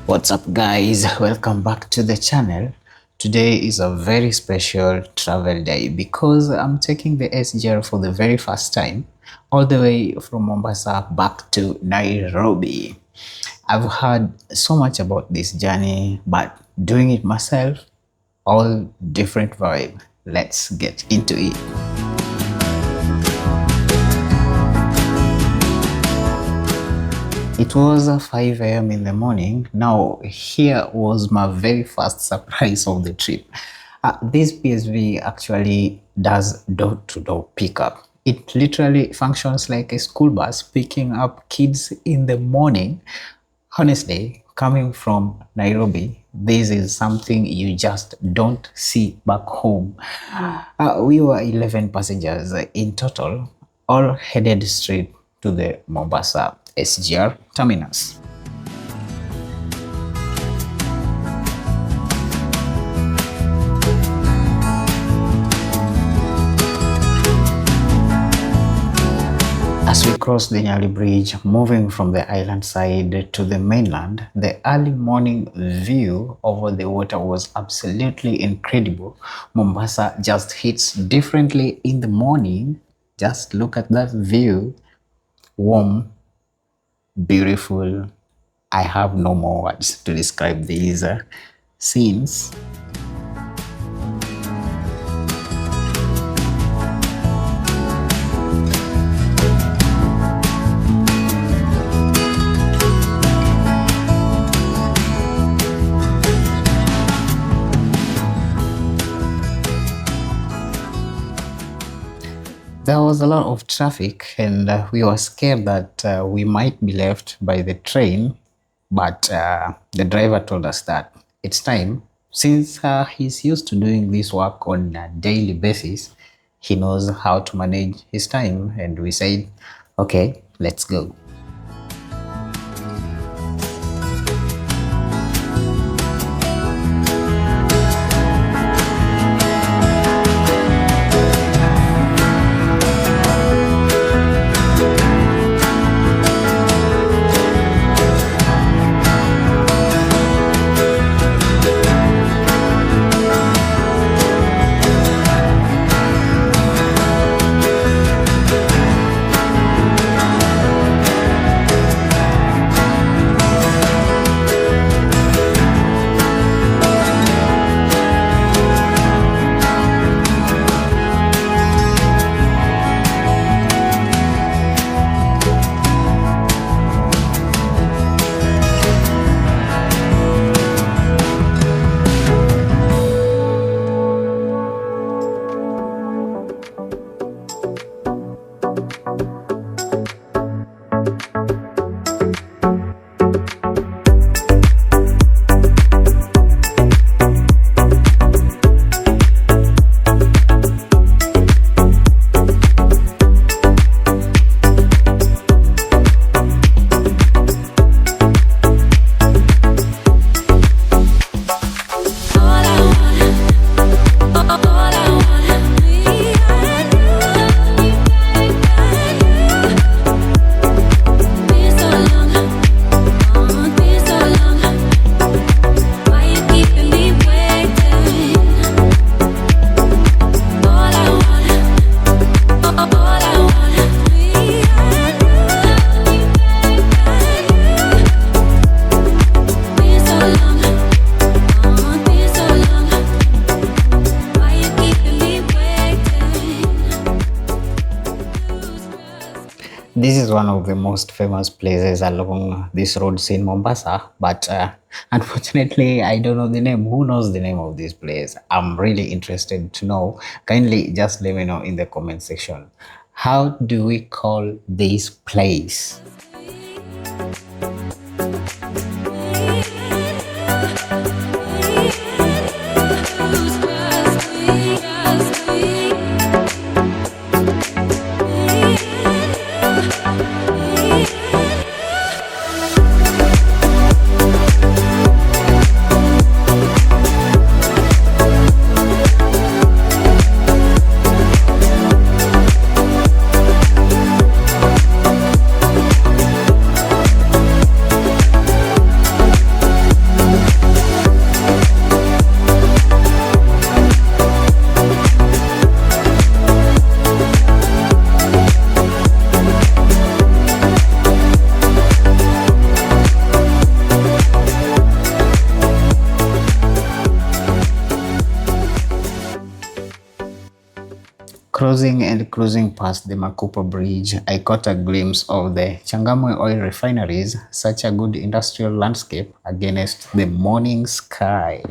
What's up guys, welcome back to the channel. Today is a very special travel day because I'm taking the SGR for the very first time all the way from Mombasa back to Nairobi. I've heard so much about this journey, but doing it myself, all different vibe. Let's get into it. It was 5 a.m. in the morning. Now, here was my very first surprise of the trip. This PSV actually does door-to-door pickup. It literally functions like a school bus picking up kids in the morning. Honestly, coming from Nairobi, this is something you just don't see back home. We were 11 passengers in total, all headed straight to the Mombasa SGR terminus. As we crossed the Nyali Bridge, moving from the island side to the mainland, the early morning view over the water was absolutely incredible. Mombasa just hits differently in the morning. Just look at that view. Warm, beautiful. I have no more words to describe these scenes. There was a lot of traffic and we were scared that we might be left by the train, but the driver told us that it's time. Since he's used to doing this work on a daily basis, he knows how to manage his time, and we said, okay, let's go. This is one of the most famous places along this roads in Mombasa, but unfortunately, I don't know the name. Who knows the name of this place? I'm really interested to know. Kindly just let me know in the comment section. How do we call this place? Crossing and cruising past the Makupa Bridge, I caught a glimpse of the Changamwe oil refineries, such a good industrial landscape against the morning sky.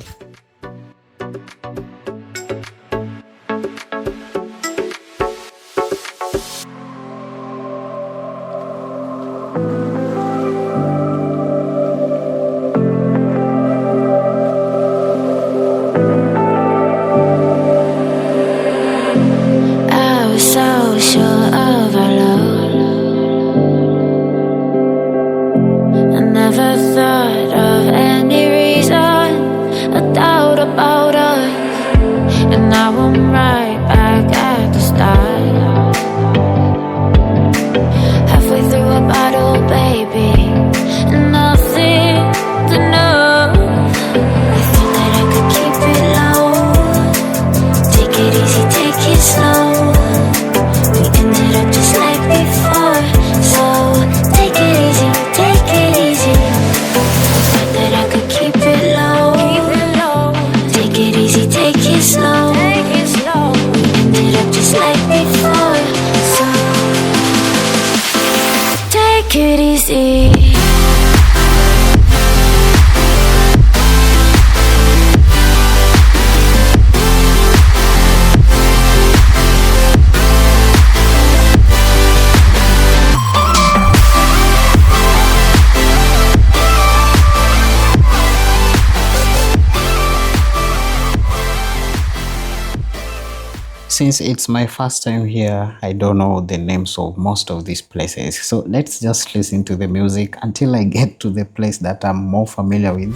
Since it's my first time here, I don't know the names of most of these places. So let's just listen to the music until I get to the place that I'm more familiar with.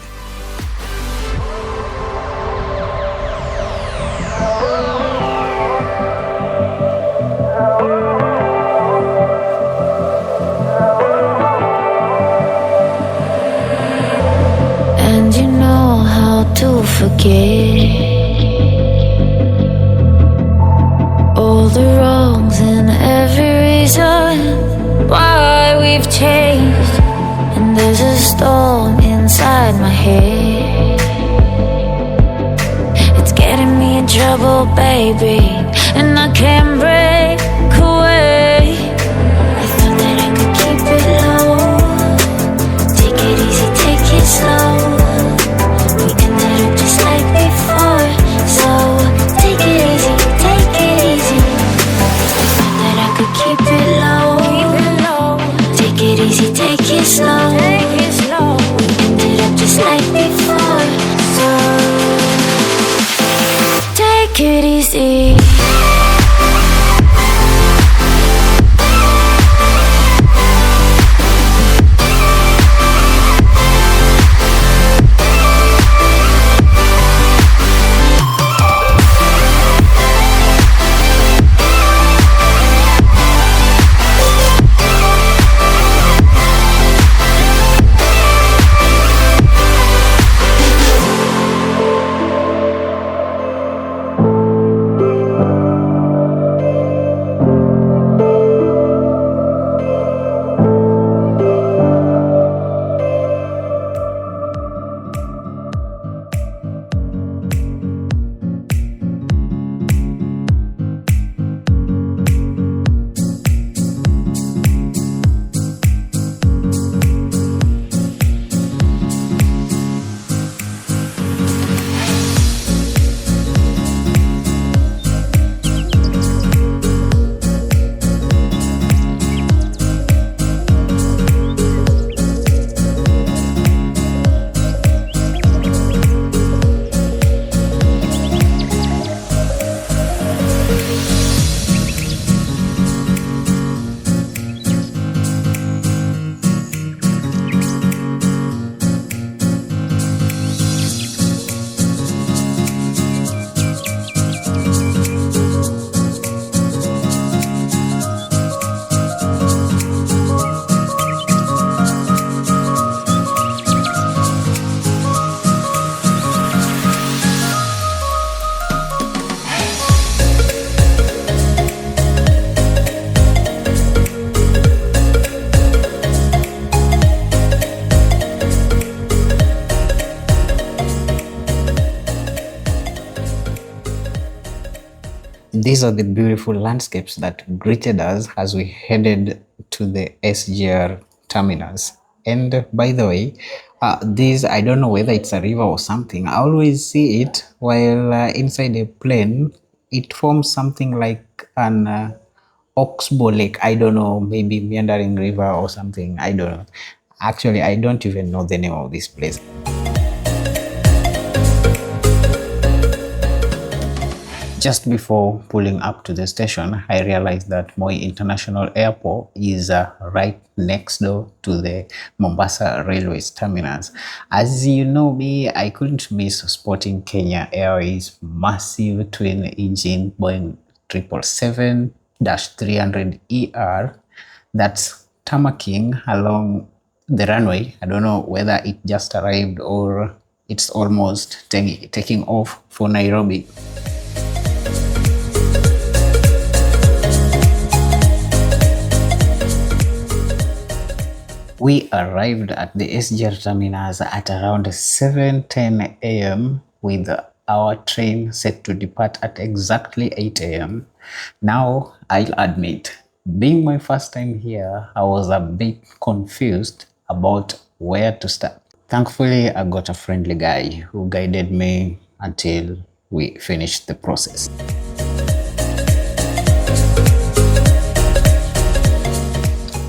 And you know how to forget all the wrongs and every reason why we've changed. And there's a storm inside my head, it's getting me in trouble, baby, and I can't break away. I thought that I could keep it low, take it easy, take it slow. We ended up just like before, so take it easy, take it easy. Keep it low, take it easy, take it slow. We ended up just like before, so take it easy. These are the beautiful landscapes that greeted us as we headed to the SGR terminus. And by the way, this, I don't know whether it's a river or something. I always see it while inside a plane. It forms something like an oxbow lake. I don't know, maybe meandering river or something. I don't know. Actually, I don't even know the name of this place. Just before pulling up to the station, I realized that Moi International Airport is right next door to the Mombasa Railways Terminus. As you know me, I couldn't miss spotting Kenya Airways massive twin-engine Boeing 777-300ER that's tamaking along the runway. I don't know whether it just arrived or it's almost taking off for Nairobi. We arrived at the SGR terminus at around 7:10 a.m. with our train set to depart at exactly 8 a.m. Now, I'll admit, being my first time here, I was a bit confused about where to start. Thankfully, I got a friendly guy who guided me until we finished the process.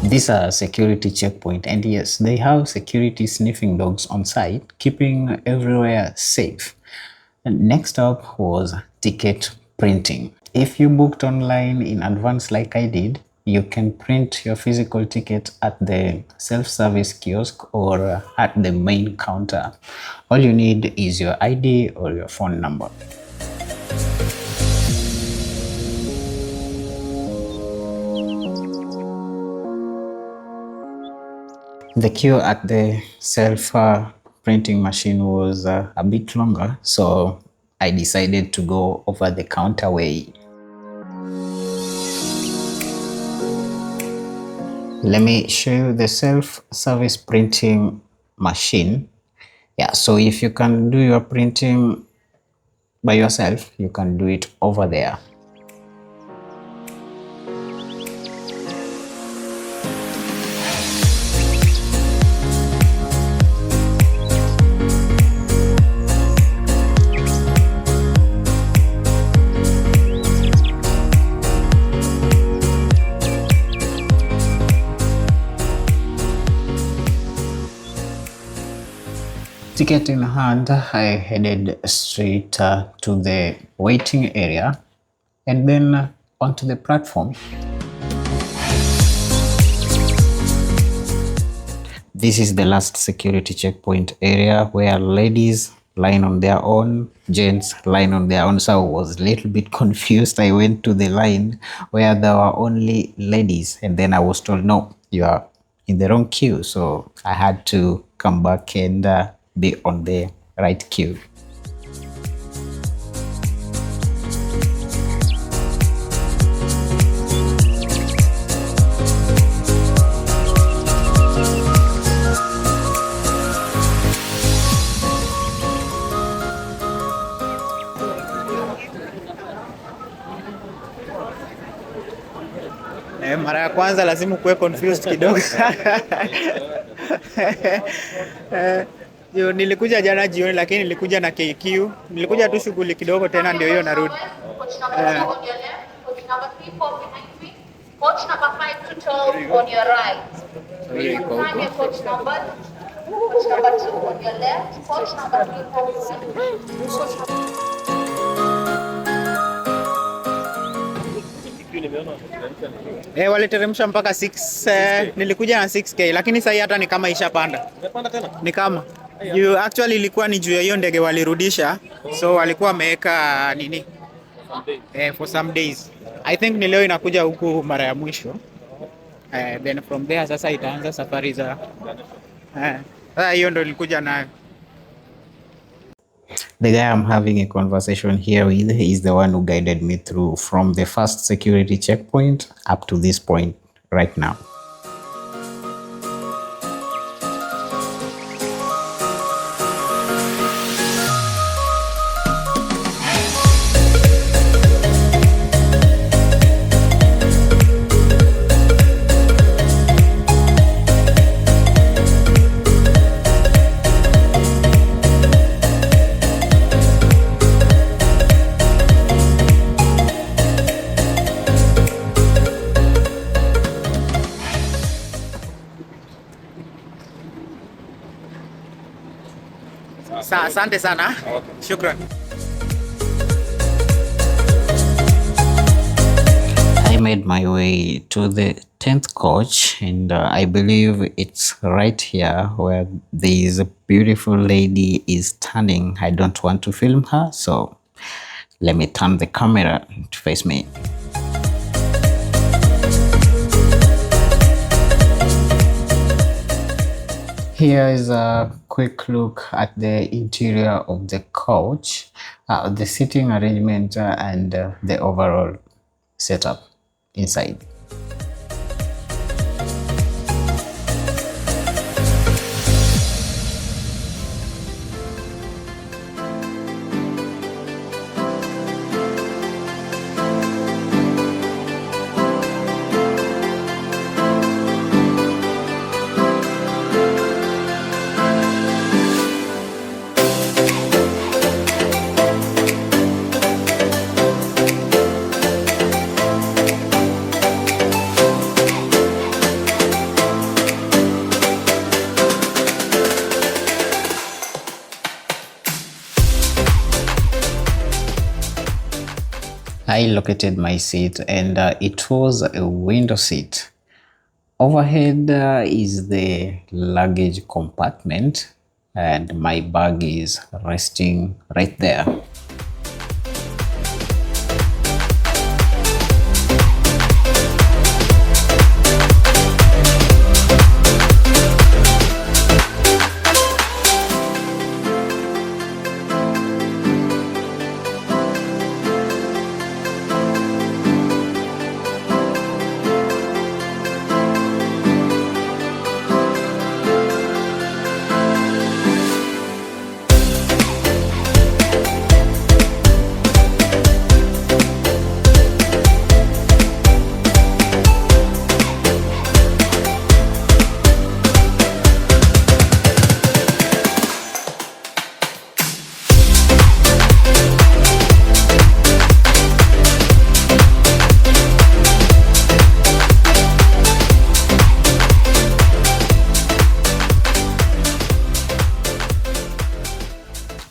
These are security checkpoint, and yes, they have security sniffing dogs on site, keeping everywhere safe. And next up was ticket printing. If you booked online in advance like I did, you can print your physical ticket at the self-service kiosk or at the main counter. All you need is your ID or your phone number. The queue at the self-printing machine was a bit longer, so I decided to go over the counter way. Let me show you the self-service printing machine. Yeah, so if you can do your printing by yourself, you can do it over there. Ticket in hand, I headed straight to the waiting area and then onto the platform. This is the last security checkpoint area where ladies line on their own, gents line on their own. So I was a little bit confused. I went to the line where there were only ladies, and then I was told, no, you are in the wrong queue. So I had to come back and be on the right queue. Mara ya kwanza lazima kuwe confused kidogo. Nilikuja jana jioni lakini nilikuja na KQ. Nilikuja tu shughuli kidogo tena ndio hiyo narudi. Coach number 5 to 12 on your right. Coach number 2 on your left. Coach number 3 waliteremsha mpaka 6, nilikuja na 6K lakini sasa hata ni kama ishapanda. Imepanda tena? Ni kama. Actually ilikuwa ni juu ya hiyo ndege walirudisha. So walikuwa wameweka nini? For some days. I think ni leo inakuja huku mara ya mwisho. Then from there sasa itaanza safari za sasa hiyo ndo nilikuja nayo. The guy I'm having a conversation here with is the one who guided me through from the first security checkpoint up to this point right now. Asante sana. Shukran. I made my way to the 10th coach, and I believe it's right here where this beautiful lady is standing. I don't want to film her, so let me turn the camera to face me. Here is a quick look at the interior of the coach, the seating arrangement, and the overall setup inside. I located my seat, and it was a window seat. Overhead is the luggage compartment, and my bag is resting right there.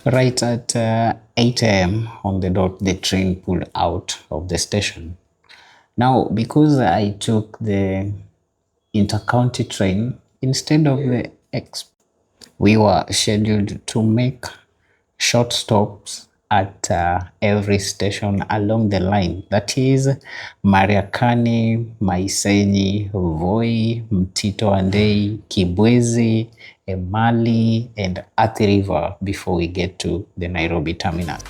Right at 8 a.m. on the dot, the train pulled out of the station. Now, because I took the intercounty train instead of the we were scheduled to make short stops at every station along the line. That is Mariakani, Maisenyi, Voi, Mtito Andei, Kibwezi, Emali, and Athi River before we get to the Nairobi Terminus.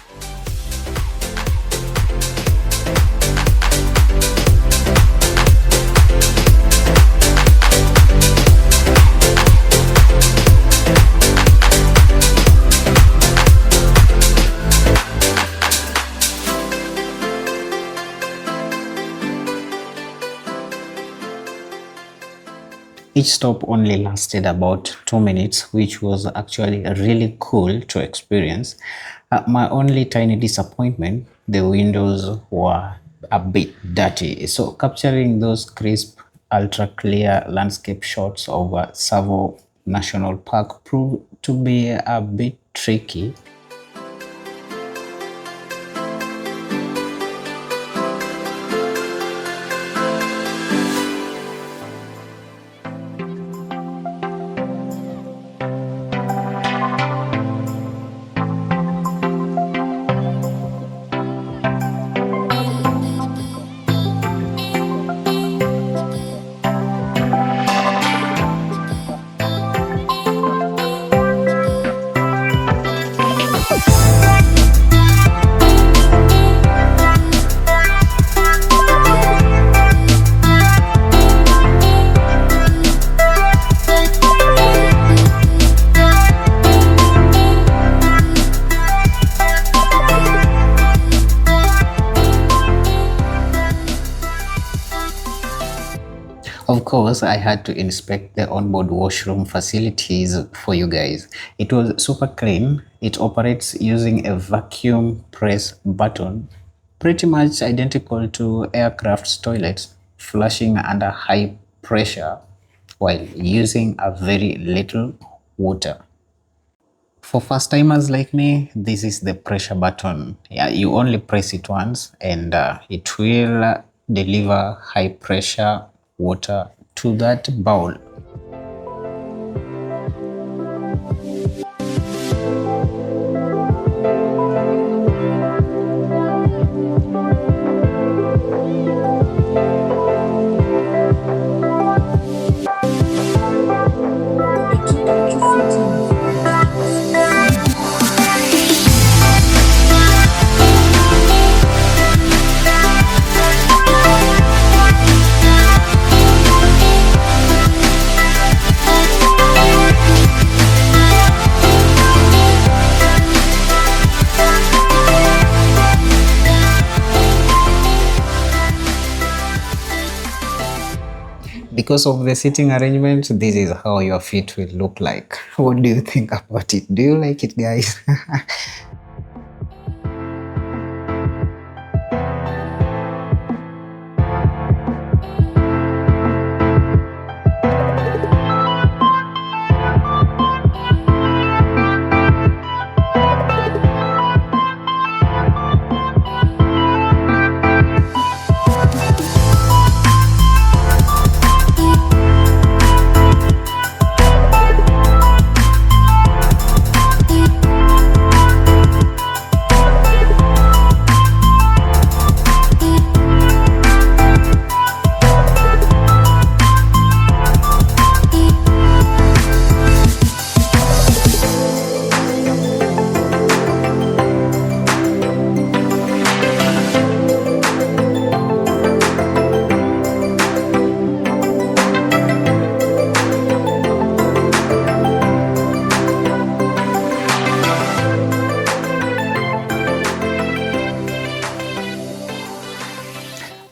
Each stop only lasted about 2 minutes, which was actually really cool to experience. My only tiny disappointment, the windows were a bit dirty. So capturing those crisp, ultra clear landscape shots of Tsavo National Park proved to be a bit tricky. Of course, I had to inspect the onboard washroom facilities for you guys. It was super clean. It operates using a vacuum press button, pretty much identical to aircraft's toilets, flushing under high pressure while using a very little water. For first timers like me, this is the pressure button. Yeah, you only press it once and it will deliver high pressure water to that bowl. Because of the seating arrangement, this is how your feet will look like. What do you think about it? Do you like it, guys?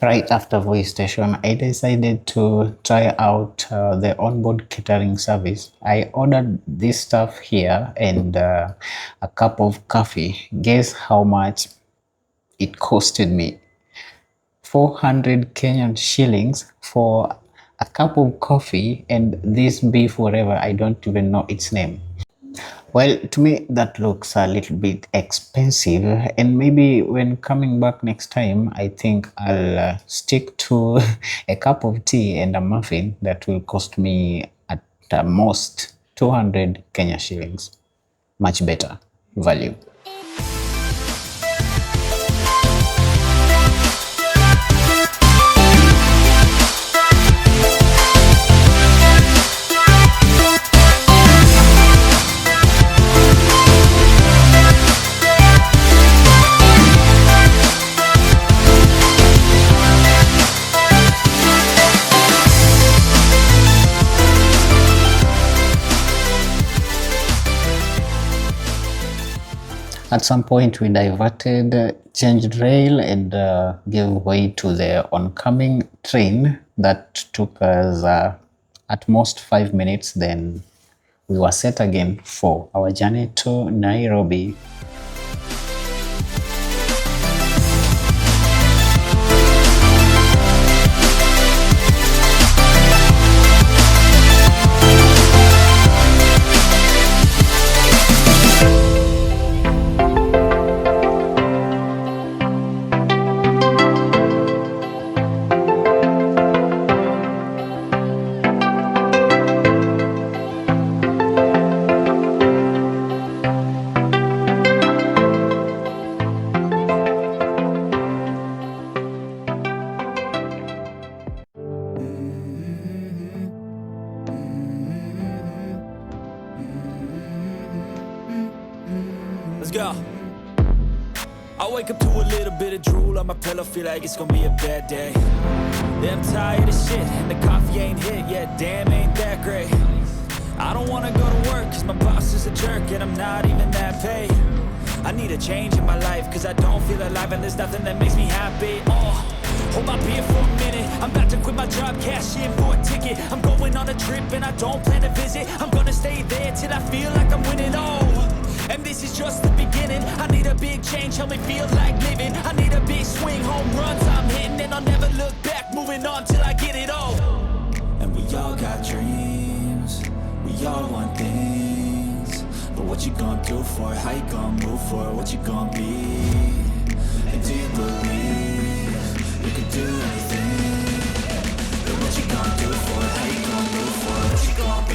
Right after voice station, I decided to try out the onboard catering service. I ordered this stuff here and a cup of coffee. Guess how much it costed me? 400 Kenyan shillings for a cup of coffee and this beef, whatever, I don't even know its name. Well, to me, that looks a little bit expensive, and maybe when coming back next time, I think I'll stick to a cup of tea and a muffin that will cost me at most 200 Kenya shillings. Much better value. At some point, we diverted, changed rail, and gave way to the oncoming train that took us at most 5 minutes. Then we were set again for our journey to Nairobi. Go. I wake up to a little bit of drool on my pillow, feel like it's gonna be a bad day. Yeah, I'm tired of shit, and the coffee ain't hit yet, damn ain't that great. I don't wanna go to work, cause my boss is a jerk, and I'm not even that paid. I need a change in my life, cause I don't feel alive, and there's nothing that makes me happy. Hold my beer for a minute, I'm about to quit my job, cash in for a ticket. I'm going on a trip, and I don't plan to visit. I'm gonna stay there till I feel like I'm winning, and this is just the beginning. I need a big change, help me feel like living. I need a big swing, home runs I'm hitting, and I'll never look back, moving on till I get it all. And we all got dreams, we all want things, But what you gonna do for it? How you gonna move for it? What you gonna be? And do you believe you can do anything? But what you gonna do for it? How you gonna move for it? What you gonna be?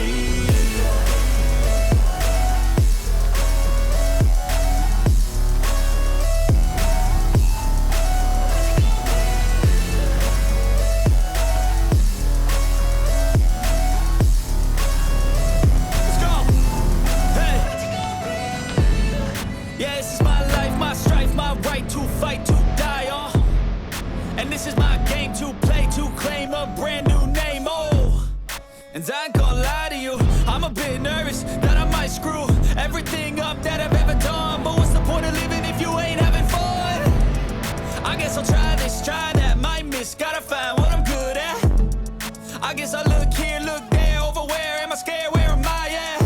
And I ain't gonna lie to you, I'm a bit nervous that I might screw everything up that I've ever done. But what's the point of living if you ain't having fun? I guess I'll try this, try that, might miss, gotta find what I'm good at. I guess I look here, look there, over where am I scared, where am I at?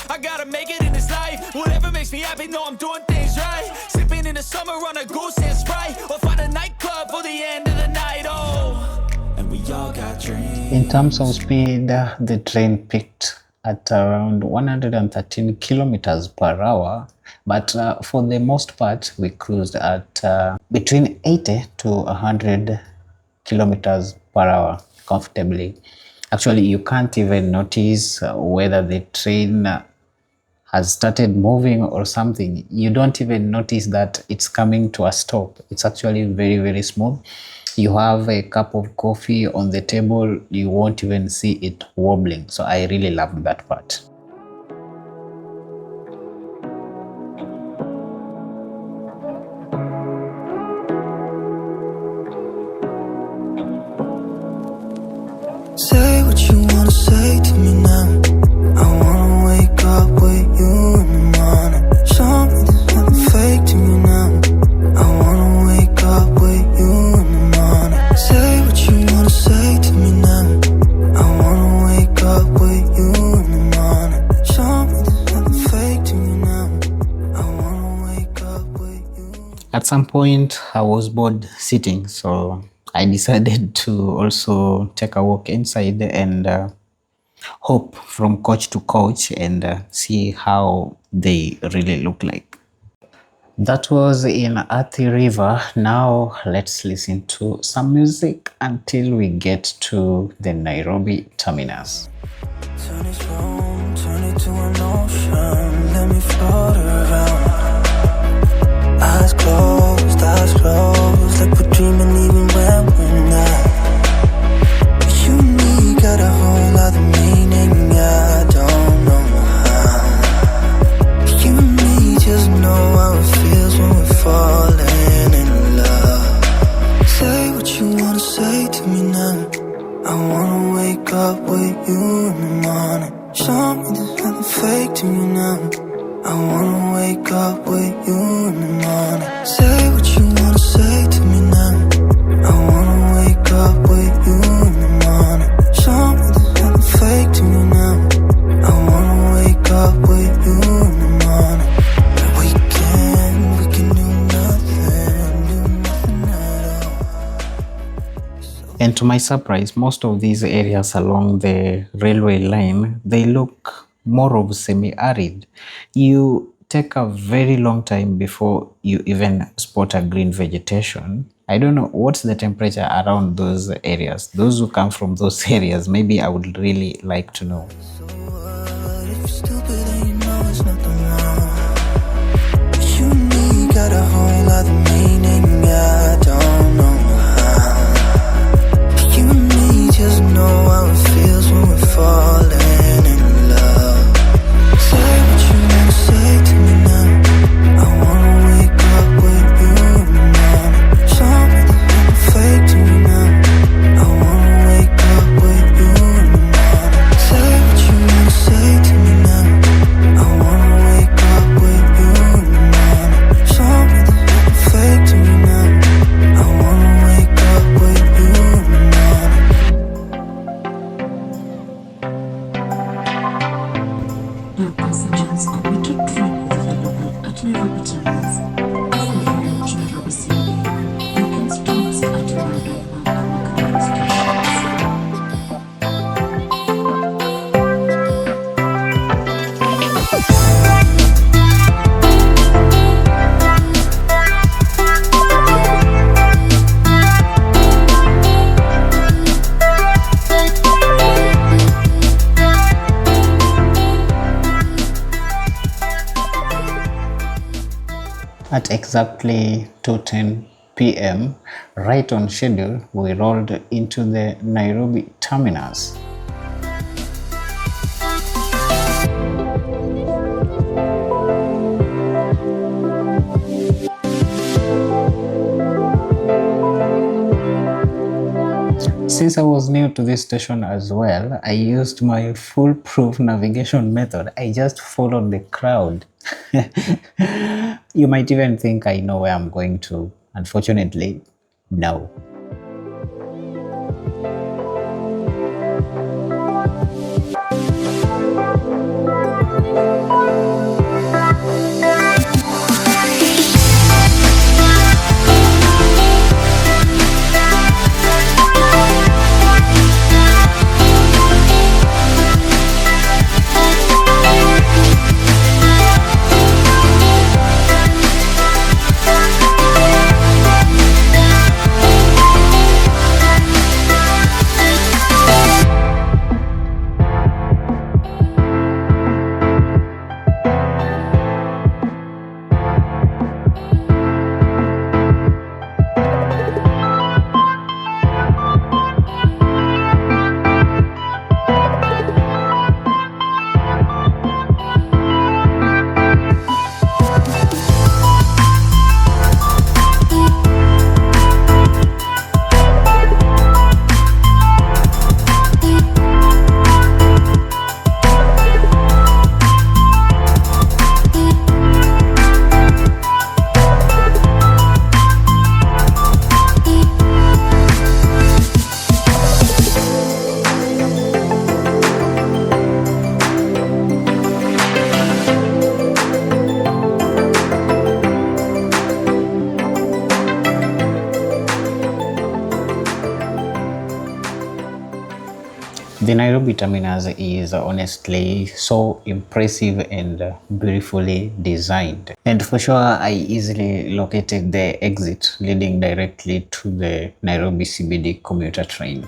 I gotta make it in this life, whatever makes me happy, know I'm doing things right. Sipping in the summer on a goose and Sprite, or find a nightclub for the end of the night, oh. And we all got dreams. In terms of speed, the train peaked at around 113 kilometers per hour, but for the most part, we cruised at between 80 to 100 kilometers per hour comfortably. Actually, you can't even notice whether the train has started moving or something. You don't even notice that it's coming to a stop. It's actually very, very smooth. You have a cup of coffee on the table, you won't even see it wobbling. So I really loved that part. Say what you wanna say to me now. I wanna wake up with you in the morning. Show me there's nothing fake to me now. I wanna wake up with you in the morning. Say what you wanna say to me now. I wanna wake up with you in the morning. Show me there's nothing fake to me now. I wanna wake up with you. At some point, I was bored sitting, so I decided to also take a walk inside and hop from coach to coach and see how they really look like. That was in Athi River. Now let's listen to some music until we get to the Nairobi Terminus. Turn this room, turn it to an ocean. Let me float around. Eyes closed, like we're dreaming even when we're not. You and me got a whole other meaning, I don't know how. You and me just know how it feels when we're falling in love. Say what you wanna say to me now. I wanna wake up with you in the morning. Show me there's nothing fake to me now. I wanna wake up with you in the morning. Say what you wanna say to me now. I wanna wake up with you in the morning. Show me there's nothing fake to me now. I wanna wake up with you in the morning. We can do nothing at all. And to my surprise, most of these areas along the railway line, they look more of semi-arid. You take a very long time before you even spot a green vegetation. I don't know what's the temperature around those areas. Those who come from those areas, maybe I would really like to know. So what if you're stupid and you know it's nothing wrong? You and me got a whole other meaning, I don't know how. You and me just know how it feels when we're falling in love. Say what you wanna say to me now. I wanna wake up with you in the morning. Show me there's nothing fake to me now. I wanna wake up with you in the morning. Say what you wanna say to me now. I wanna wake up with you in the morning. Show me there's nothing fake to me now. I wanna wake up with you in the morning. All passengers on Mtito train available at Nairobi Terminus. All to Nairobi CBD. You can stops at Rwanda and Mariakani stations. At exactly 2:10 p.m., right on schedule, we rolled into the Nairobi Terminus. Since I was new to this station as well, I used my foolproof navigation method. I just followed the crowd. You might even think I know where I'm going to. Unfortunately, no. The Nairobi Terminus is honestly so impressive and beautifully designed. And for sure, I easily located the exit leading directly to the Nairobi CBD commuter train.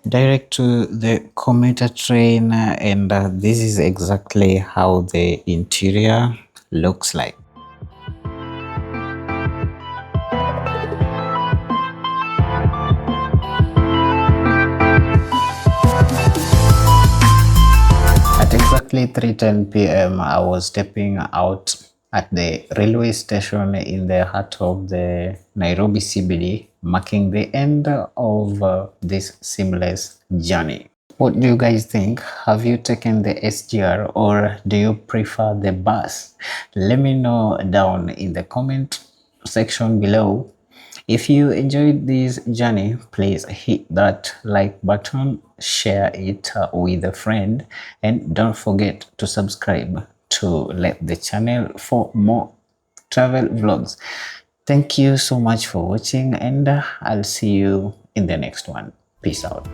direct to the commuter train, and this is exactly how the interior looks like. At exactly 3:10 p.m., I was stepping out at the railway station in the heart of the Nairobi CBD, marking the end of this seamless journey. What do you guys think? Have you taken the SGR or do you prefer the bus? Let me know down in the comment section below. If you enjoyed this journey, please hit that like button, share it with a friend, and don't forget to subscribe to let the channel for more travel vlogs. Thank you so much for watching, and I'll see you in the next one. Peace out.